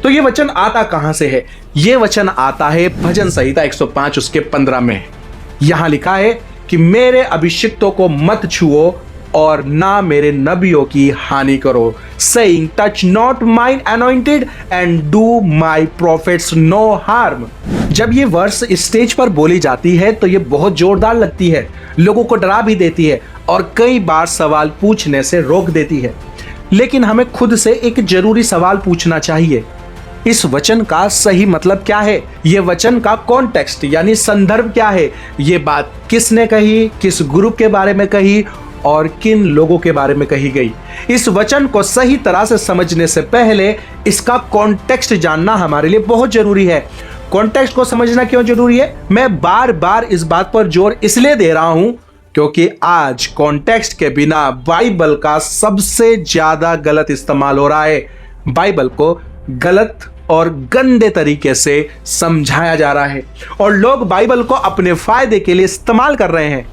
तो ये वचन आता कहां से है? ये वचन आता है भजन संहिता 105 उसके 15 में। यहां लिखा है कि मेरे अभिषिक्तों को मत छुओ और ना मेरे नबियों की हानि करो, saying touch not mine anointed and do my prophets no harm। जब ये वर्स स्टेज पर बोली जाती है तो ये बहुत जोरदार लगती है, लोगों को डरा भी देती है और कई बार सवाल पूछने से रोक देती है। लेकिन हमें खुद से एक जरूरी सवाल पूछना चाहिए, इस वचन का सही मतलब क्या है? ये वचन का कॉन्टेक्स्ट यानी संदर्भ क्या है? ये बात किसने कही, किस ग्रुप के बारे में कही और किन लोगों के बारे में कही गई? इस वचन को सही तरह से समझने से पहले इसका कॉन्टेक्स्ट जानना हमारे लिए बहुत जरूरी है। कॉन्टेक्स्ट को समझना क्यों जरूरी है? मैं बार बार इस बात पर जोर इसलिए दे रहा हूं क्योंकि आज कॉन्टेक्स्ट के बिना बाइबल का सबसे ज्यादा गलत इस्तेमाल हो रहा है। बाइबल को गलत और गंदे तरीके से समझाया जा रहा है और लोग बाइबल को अपने फायदे के लिए इस्तेमाल कर रहे हैं,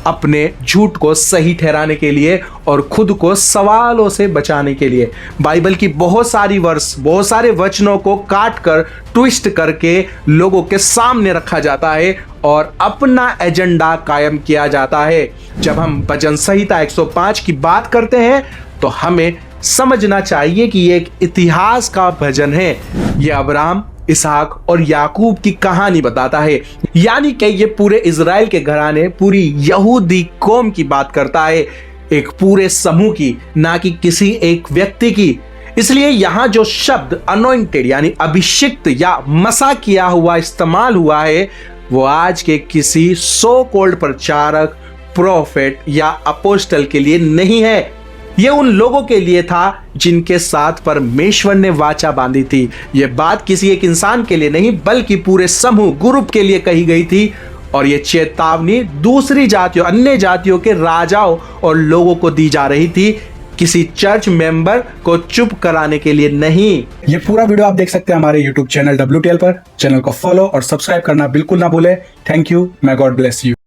अपने झूठ को सही ठहराने के लिए और खुद को सवालों से बचाने के लिए। बाइबल की बहुत सारी वर्स, बहुत सारे वचनों को काट कर ट्विस्ट करके लोगों के सामने रखा जाता है और अपना एजेंडा कायम किया जाता है। जब हम भजन संहिता 105 की बात करते हैं तो हमें समझना चाहिए कि ये एक इतिहास का भजन है। ये अब्राहम, इसहाक और याकूब की कहानी बताता है, यानी कि ये पूरे इजराइल के घराने, पूरी यहूदी कौम की बात करता है, एक पूरे समूह की, ना कि किसी एक व्यक्ति की। इसलिए यहां जो शब्द अनॉइंटेड यानी अभिषिक्त या मसा किया हुआ इस्तेमाल हुआ है वो आज के किसी सो कॉल्ड प्रचारक, प्रोफेट या अपोस्टल के लिए नहीं है। ये उन लोगों के लिए था जिनके साथ परमेश्वर ने वाचा बांधी थी। ये बात किसी एक इंसान के लिए नहीं बल्कि पूरे समूह, ग्रुप के लिए कही गई थी और ये चेतावनी दूसरी जातियों, अन्य जातियों के राजाओं और लोगों को दी जा रही थी, किसी चर्च मेंबर को चुप कराने के लिए नहीं। ये पूरा वीडियो आप देख सकते हैं हमारे YouTube चैनल WTL पर। चैनल को फॉलो और सब्सक्राइब करना बिल्कुल ना भूले। Thank you. may God bless you।